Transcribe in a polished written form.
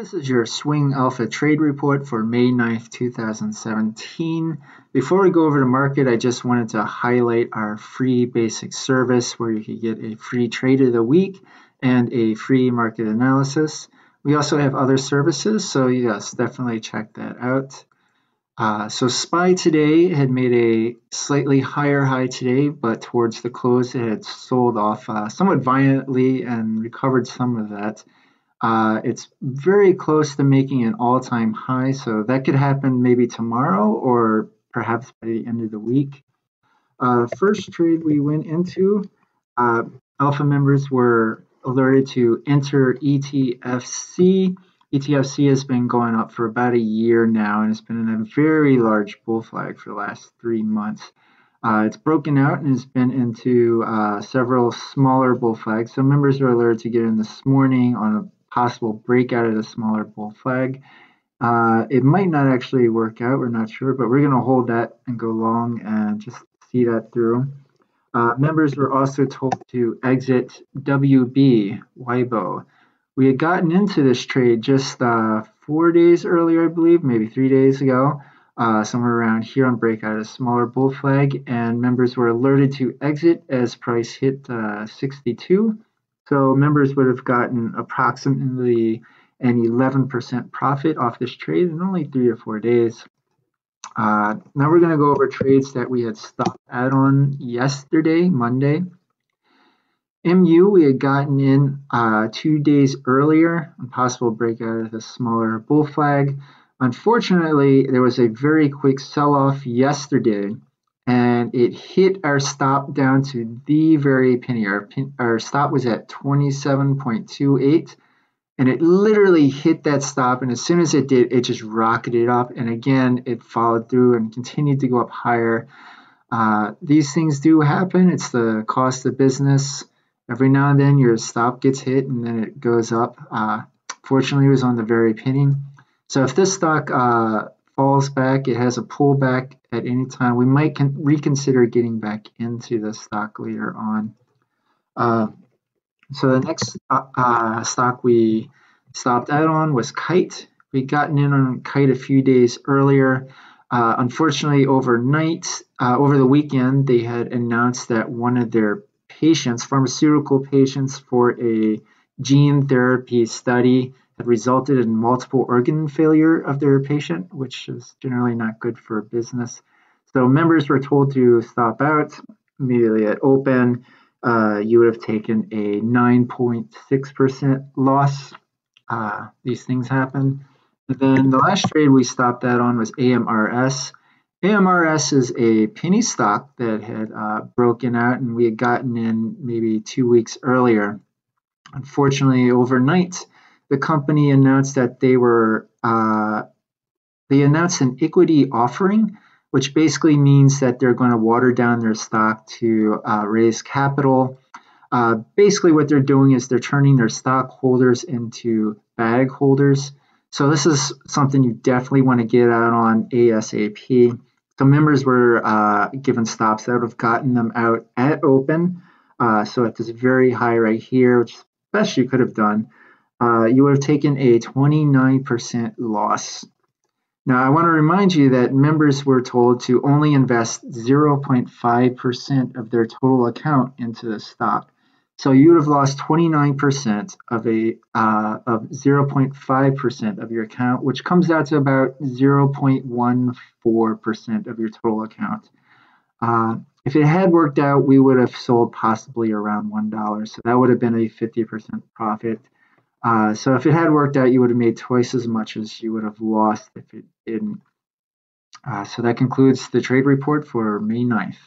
This is your Swing Alpha Trade Report for May 9th, 2017. Before we go over the market, I just wanted to highlight our free basic service where you can get a free trade of the week and a free market analysis. We also have other services, so yes, definitely check that out. So SPY today had made a slightly higher high today, but towards the close it had sold off somewhat violently and recovered some of that. It's very close to making an all-time high, so that could happen maybe tomorrow or perhaps by the end of the week. First trade we went into, Alpha members were alerted to enter ETFC. ETFC has been going up for about a year now, and it's been in a very large bull flag for the last 3 months. It's broken out and has been into several smaller bull flags. So members were alerted to get in this morning on a possible breakout of the smaller bull flag. It might not actually work out, we're not sure, but we're going to hold that and go long and just see that through. Members were also told to exit WB, WIBO. We had gotten into this trade just 4 days earlier, I believe, maybe 3 days ago, somewhere around here on breakout of a smaller bull flag, and members were alerted to exit as price hit 62. So members would have gotten approximately an 11% profit off this trade in only 3 or 4 days. Now we're going to go over trades that we had stopped out on yesterday, Monday. MU, we had gotten in 2 days earlier, a possible breakout of the smaller bull flag. Unfortunately, there was a very quick sell-off yesterday, and it hit our stop down to the very penny. Our stop was at 27.28, and it literally hit that stop, and as soon as it did, it just rocketed up, and again, it followed through and continued to go up higher. These things do happen. It's the cost of business. Every now and then your stop gets hit and then it goes up. Fortunately, it was on the very penny. So if this stock falls back, it has a pullback at any time, we might reconsider getting back into the stock later on. So the next stock we stopped out on was KITE. We'd gotten in on KITE a few days earlier. Unfortunately, overnight, over the weekend, they had announced that one of their patients, pharmaceutical patients for a gene therapy study, had resulted in multiple organ failure of their patient, which is generally not good for business. So members were told to stop out immediately at open. You would have taken a 9.6% loss. These things happen. And then the last trade we stopped out on was AMRS. AMRS is a penny stock that had broken out, and we had gotten in maybe 2 weeks earlier. Unfortunately, overnight, the company announced that they announced an equity offering, which basically means that they're going to water down their stock to raise capital. Basically, what they're doing is they're turning their stockholders into bag holders. So this is something you definitely want to get out on ASAP. So members were given stops that would have gotten them out at open. So at this very high right here, which is the best you could have done, you would have taken a 29% loss. Now, I want to remind you that members were told to only invest 0.5% of their total account into the stock. So you would have lost 29% of 0.5% of your account, which comes out to about 0.14% of your total account. If it had worked out, we would have sold possibly around $1. So that would have been a 50% profit. So if it had worked out, you would have made twice as much as you would have lost if it didn't. So that concludes the trade report for May 9th.